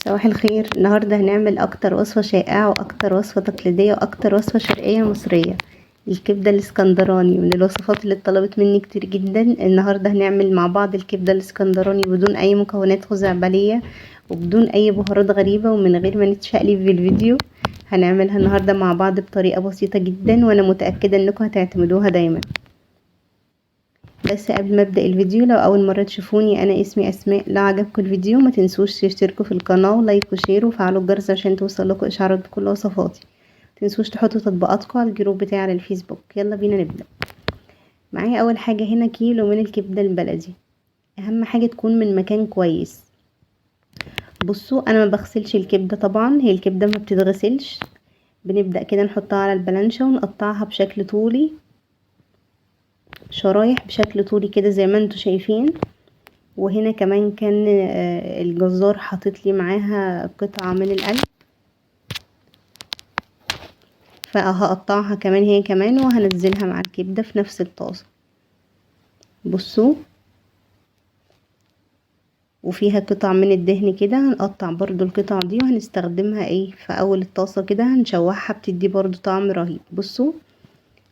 صباح الخير. النهاردة هنعمل اكتر وصفة شائعة واكتر وصفة تقليدية واكتر وصفة شرقية مصرية، الكبدة الاسكندراني. من الوصفات اللي اتطلبت مني كتير جدا. النهاردة هنعمل مع بعض الكبدة الاسكندراني بدون اي مكونات خزعبلية وبدون اي بهارات غريبة ومن غير ما نتشقلب في الفيديو. هنعملها النهاردة مع بعض بطريقة بسيطة جدا وانا متأكدة انكم هتعتمدوها دايما. بس قبل ما ابدا الفيديو، لو اول مره تشوفوني، انا اسمي اسماء. لو عجبكم الفيديو ما تنسوش تشتركوا في القناه ولايك وشير وفعلوا الجرس عشان توصلكوا اشعارات بكل وصفاتي. تنسوش تحطوا تطبيقاتكم على الجروب بتاعي على الفيسبوك. يلا بينا نبدا. معايا اول حاجه هنا كيلو من الكبده البلدي. اهم حاجه تكون من مكان كويس. بصوا، انا ما بغسلش الكبده طبعا، هي الكبده ما بتتغسلش. بنبدا كده نحطها على البلانشه ونقطعها بشكل طولي، شرايح بشكل طولي كده زي ما انتوا شايفين. وهنا كمان كان الجزار حاطط لي معاها قطعة من القلب، فهقطعها كمان هي كمان وهنزلها مع الكبدة في نفس الطاسة. بصوا، وفيها قطع من الدهن كده، هنقطع برضو القطع دي وهنستخدمها في اول الطاسة كده، هنشوحها بتدي برضو طعم رهيب. بصوا،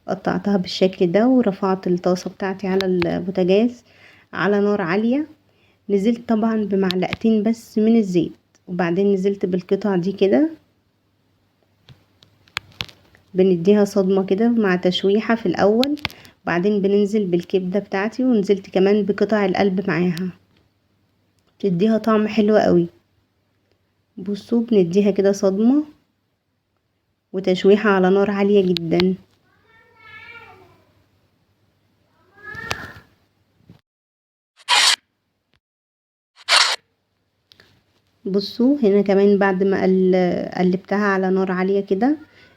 قطعتها بالشكل ده ورفعت الطاسة بتاعتي على البوتاجاز على نار عالية. نزلت طبعا بمعلقتين بس من الزيت، وبعدين نزلت بالقطع دي كده، بنديها صدمة كده مع تشويحة في الاول. بعدين بننزل بالكبدة بتاعتي، ونزلت كمان بقطع القلب معاها، بتديها طعم حلو قوي. بصوا، بنديها كده صدمة وتشويحة على نار عالية جدا. بصوا هنا كمان بعد ما قلبتها على نار عالية كده،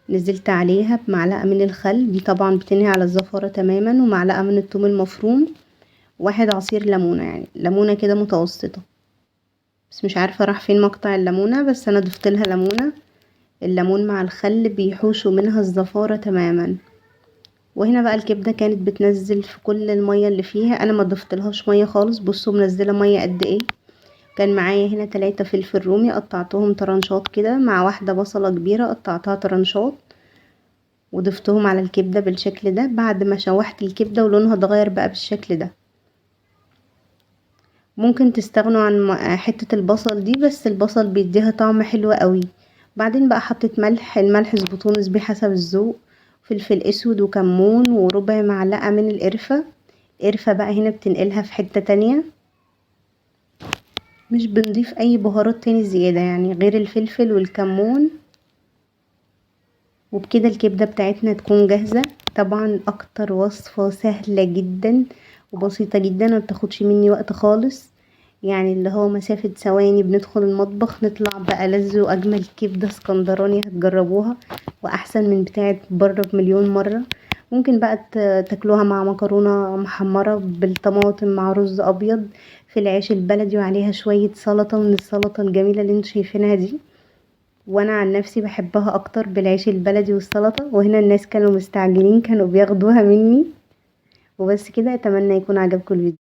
نزلت عليها بمعلقة من الخل، دي طبعا بتنهي على الزفارة تماما، ومعلقة من الثوم المفروم، واحد عصير ليمونة، يعني ليمونة كده متوسطة، بس مش عارفة راح فين مقطع الليمونة، بس انا ضفت لها ليمونة. الليمون مع الخل بيحوشوا منها الزفارة تماما. وهنا بقى الكبدة كانت بتنزل في كل المية اللي فيها، انا ما ضفتلهاش مية خالص. بصوا منزلة مية قد ايه. كان معايا هنا 3 فلفل رومي قطعتهم طرنشات كده، مع واحدة بصلة كبيرة قطعتها طرنشات، وضفتهم على الكبدة بالشكل ده بعد ما شوحت الكبدة ولونها اتغير بقى بالشكل ده. ممكن تستغنوا عن حتة البصل دي، بس البصل بيديها طعم حلو قوي. بعدين بقى حطيت ملح، الملح اظبطوه نسبي حسب الذوق، فلفل اسود وكمون وربع معلقة من القرفة. القرفة بقى هنا بتنقلها في حتة تانية، مش بنضيف اي بهارات تاني زيادة يعني غير الفلفل والكمون. وبكده الكبدة بتاعتنا تكون جاهزة. طبعا اكتر وصفة سهلة جدا وبسيطة جدا، ما بتاخدش مني وقت خالص، يعني اللي هو مسافة ثواني بندخل المطبخ نطلع بقى لذ واجمل كبدة اسكندراني هتجربوها، واحسن من بتاعة بره بمليون مرة. ممكن بقى تاكلوها مع مكرونة محمرة بالطماطم مع رز ابيض في العيش البلدي، وعليها شوية سلطة من السلطة الجميلة اللي انتوا شايفينها دي. وانا عن نفسي بحبها اكتر بالعيش البلدي والسلطة. وهنا الناس كانوا مستعجلين، كانوا بياخدوها مني. وبس كده، اتمنى يكون عجبكم الفيديو.